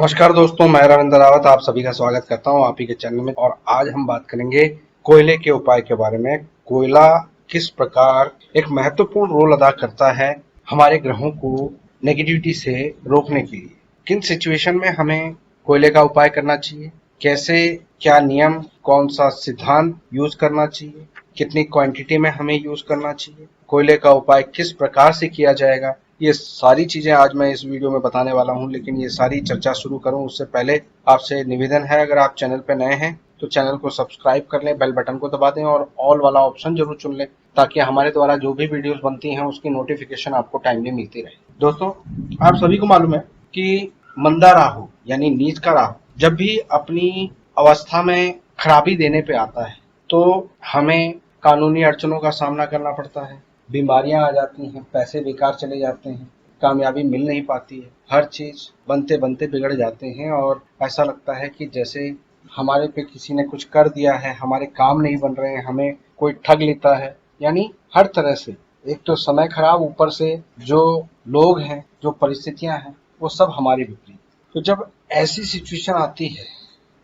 नमस्कार दोस्तों, मैं रविंद्र रावत आप सभी का स्वागत करता हूं आप ही के चैनल में। और आज हम बात करेंगे कोयले के उपाय के बारे में। कोयला किस प्रकार एक महत्वपूर्ण रोल अदा करता है हमारे ग्रहों को नेगेटिविटी से रोकने के लिए। किन सिचुएशन में हमें कोयले का उपाय करना चाहिए, कैसे, क्या नियम, कौन सा सिद्धांत यूज करना चाहिए, कितनी क्वांटिटी में हमें यूज करना चाहिए, कोयले का उपाय किस प्रकार से किया जाएगा, ये सारी चीजें आज मैं इस वीडियो में बताने वाला हूं। लेकिन ये सारी चर्चा शुरू करूं उससे पहले आपसे निवेदन है, अगर आप चैनल पर नए हैं तो चैनल को सब्सक्राइब कर लें, बेल बटन को दबा दें और ऑल वाला ऑप्शन जरूर चुन लें, ताकि हमारे द्वारा जो भी वीडियोस बनती हैं उसकी नोटिफिकेशन आपको टाइमली मिलती रहे। दोस्तों, आप सभी को मालूम है कि मंदा राहु यानी नीच का राहु जब भी अपनी अवस्था में खराबी देने पे आता है तो हमें कानूनी अड़चनों का सामना करना पड़ता है, बीमारियां आ जाती हैं, पैसे बेकार चले जाते हैं, कामयाबी मिल नहीं पाती है, हर चीज बनते बनते बिगड़ जाते हैं और ऐसा लगता है कि जैसे हमारे पे किसी ने कुछ कर दिया है, हमारे काम नहीं बन रहे हैं, हमें कोई ठग लेता है। यानी हर तरह से एक तो समय खराब, ऊपर से जो लोग हैं, जो परिस्थितियां हैं, वो सब हमारी विपरीत। तो जब ऐसी सिचुएशन आती है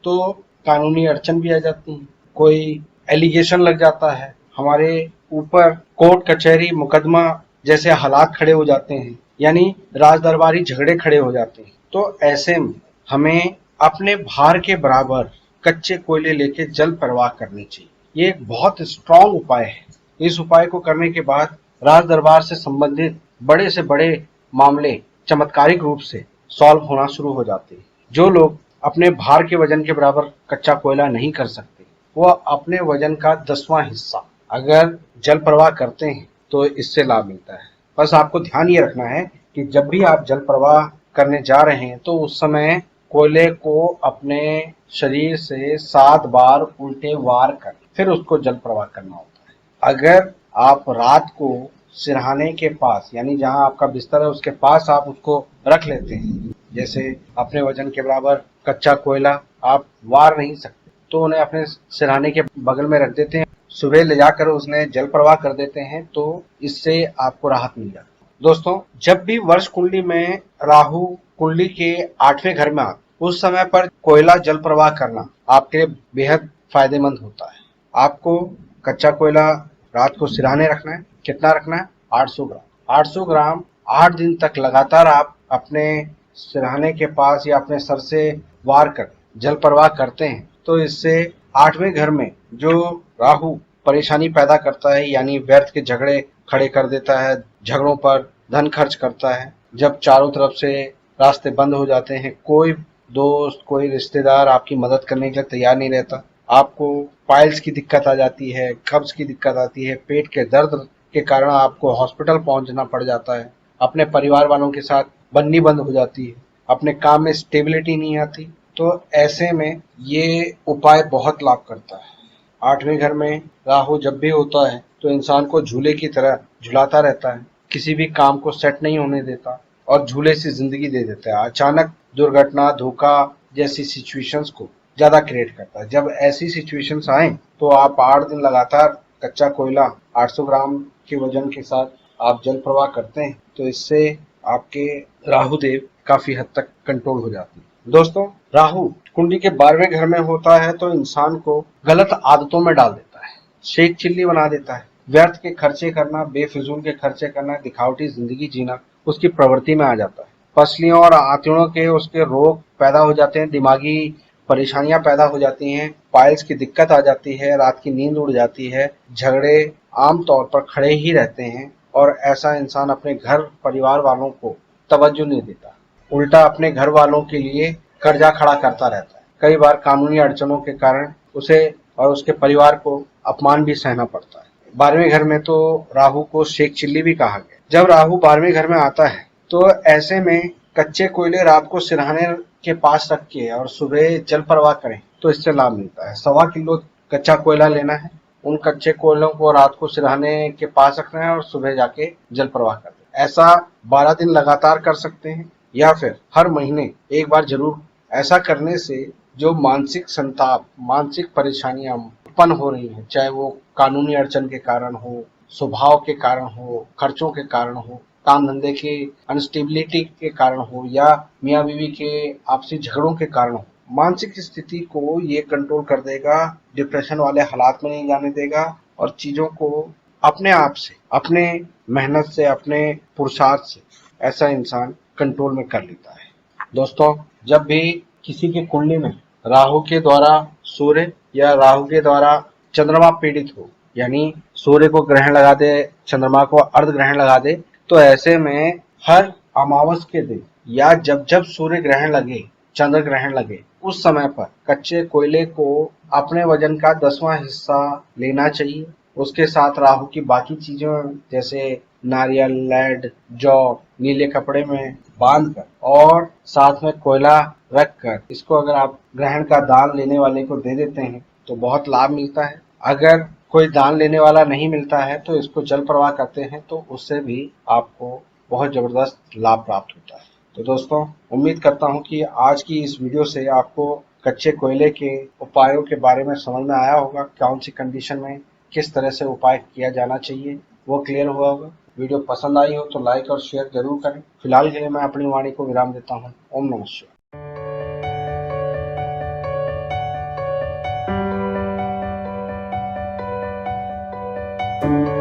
तो कानूनी अड़चन भी आ जाती है, कोई एलिगेशन लग जाता है हमारे ऊपर, कोर्ट कचहरी मुकदमा जैसे हालात खड़े हो जाते हैं, यानी राज दरबारी झगड़े खड़े हो जाते हैं। तो ऐसे में हमें अपने भार के बराबर कच्चे कोयले लेके जल प्रवाह करनी चाहिए। ये एक बहुत स्ट्रॉन्ग उपाय है। इस उपाय को करने के बाद राज दरबार से संबंधित बड़े से बड़े मामले चमत्कारिक रूप से सॉल्व होना शुरू हो जाते हैं। जो लोग अपने भार के वजन के बराबर कच्चा कोयला नहीं कर सकते, वो अपने वजन का 10वां हिस्सा अगर जल प्रवाह करते हैं तो इससे लाभ मिलता है। बस आपको ध्यान ये रखना है कि जब भी आप जल प्रवाह करने जा रहे हैं तो उस समय कोयले को अपने शरीर से 7 बार उल्टे वार कर फिर उसको जल प्रवाह करना होता है। अगर आप रात को सिरहाने के पास, यानी जहां आपका बिस्तर है उसके पास आप उसको रख लेते हैं, जैसे अपने वजन के बराबर कच्चा कोयला आप वार नहीं सकते तो उन्हें अपने सिरहाने के बगल में रख देते हैं, सुबह ले जाकर उसमें जल प्रवाह कर देते हैं, तो इससे आपको राहत मिल जाती है। दोस्तों, जब भी वर्ष कुंडली में राहु कुंडली के 8वें घर में आता, उस समय पर कोयला जल प्रवाह करना आपके लिए बेहद फायदेमंद होता है। आपको कच्चा कोयला रात को सिरहाने रखना है। कितना रखना है? 800 ग्राम। 800 ग्राम 8 दिन तक लगातार आप अपने सिरहाने के पास या अपने सर से वार कर जल प्रवाह करते हैं तो इससे 8वें घर में जो राहु परेशानी पैदा करता है, यानी व्यर्थ के झगड़े खड़े कर देता है, झगड़ों पर धन खर्च करता है, जब चारों तरफ से रास्ते बंद हो जाते हैं, कोई दोस्त कोई रिश्तेदार आपकी मदद करने के लिए तैयार नहीं रहता, आपको पाइल्स की दिक्कत आ जाती है, कब्ज की दिक्कत आती है, पेट के दर्द के कारण आपको हॉस्पिटल पहुंचना पड़ जाता है, अपने परिवार वालों के साथ बननी बंद हो जाती है, अपने काम में स्टेबिलिटी नहीं आती, तो ऐसे में ये उपाय बहुत लाभ करता है। 8वें घर में राहु जब भी होता है तो इंसान को झूले की तरह झुलाता रहता है, किसी भी काम को सेट नहीं होने देता और झूले से जिंदगी दे देता है। अचानक दुर्घटना, धोखा जैसी सिचुएशंस को ज्यादा क्रिएट करता है। जब ऐसी सिचुएशंस आए तो आप 8 दिन लगातार कच्चा कोयला 800 ग्राम के वजन के साथ आप जल प्रवाह करते हैं तो इससे आपके राहुदेव काफी हद तक कंट्रोल हो जाते हैं। दोस्तों, राहु कुंडली के 12वें घर में होता है तो इंसान को गलत आदतों में डाल देता है, शेख चिल्ली बना देता है, व्यर्थ के खर्चे करना, बेफिजूल के खर्चे करना, दिखावटी जिंदगी जीना उसकी प्रवृत्ति में आ जाता है। पसलियों और आंतड़ियों के उसके रोग पैदा हो जाते हैं, दिमागी परेशानियां पैदा हो जाती हैं, पाइल्स की दिक्कत आ जाती है, रात की नींद उड़ जाती है, झगड़े आम तौर पर खड़े ही रहते हैं और ऐसा इंसान अपने घर परिवार वालों को तवज्जो नहीं देता, उल्टा अपने घर वालों के लिए कर्जा खड़ा करता रहता है। कई बार कानूनी अड़चनों के कारण उसे और उसके परिवार को अपमान भी सहना पड़ता है। 12वें घर में तो राहु को शेख चिल्ली भी कहा गया। जब राहु 12वें घर में आता है तो ऐसे में कच्चे कोयले रात को सिरहाने के पास रख के और सुबह जल प्रवाह करें तो इससे लाभ मिलता है। 1.25 किलो कच्चा कोयला लेना है, उन कच्चे कोयलों को रात को सिरहाने के पास रखना है और सुबह जाके जल प्रवाह करना है। ऐसा 12 दिन लगातार कर सकते हैं या फिर हर महीने एक बार जरूर। ऐसा करने से जो मानसिक संताप, मानसिक परेशानियां उत्पन्न हो रही हैं, चाहे वो कानूनी अड़चन के कारण हो, स्वभाव के कारण हो, खर्चों के कारण हो, काम धंधे के अनस्टेबिलिटी के कारण हो या मियाँ बीवी के आपसी झगड़ों के कारण हो, मानसिक स्थिति को ये कंट्रोल कर देगा, डिप्रेशन वाले हालात में नहीं जाने देगा और चीजों को अपने आप से, अपने मेहनत से, अपने पुरुषार्थ से ऐसा इंसान कंट्रोल में कर लेता है। दोस्तों, जब भी किसी की कुंडली में राहु के द्वारा सूर्य या राहु के द्वारा चंद्रमा पीड़ित हो, यानी सूर्य को ग्रहण लगा दे, चंद्रमा को अर्ध ग्रहण लगा दे, तो ऐसे में हर अमावस के दिन या जब जब सूर्य ग्रहण लगे, चंद्र ग्रहण लगे, उस समय पर कच्चे कोयले को अपने वजन का 10वां हिस्सा लेना चाहिए। उसके साथ राहु की बाकी चीजों जैसे नारियल, लेड, जौ नीले कपड़े में बांधकर और साथ में कोयला रखकर इसको अगर आप ग्रहण का दान लेने वाले को दे देते हैं तो बहुत लाभ मिलता है। अगर कोई दान लेने वाला नहीं मिलता है तो इसको जल प्रवाह करते हैं तो उससे भी आपको बहुत जबरदस्त लाभ प्राप्त होता है। तो दोस्तों, उम्मीद करता हूँ कि आज की इस वीडियो से आपको कच्चे कोयले के उपायों के बारे में समझ में आया होगा, कौन सी कंडीशन में किस तरह से उपाय किया जाना चाहिए वो क्लियर हुआ होगा। वीडियो पसंद आई हो तो लाइक और शेयर जरूर करें। फिलहाल के लिए मैं अपनी वाणी को विराम देता हूँ। ओम नमः शिवाय। thank you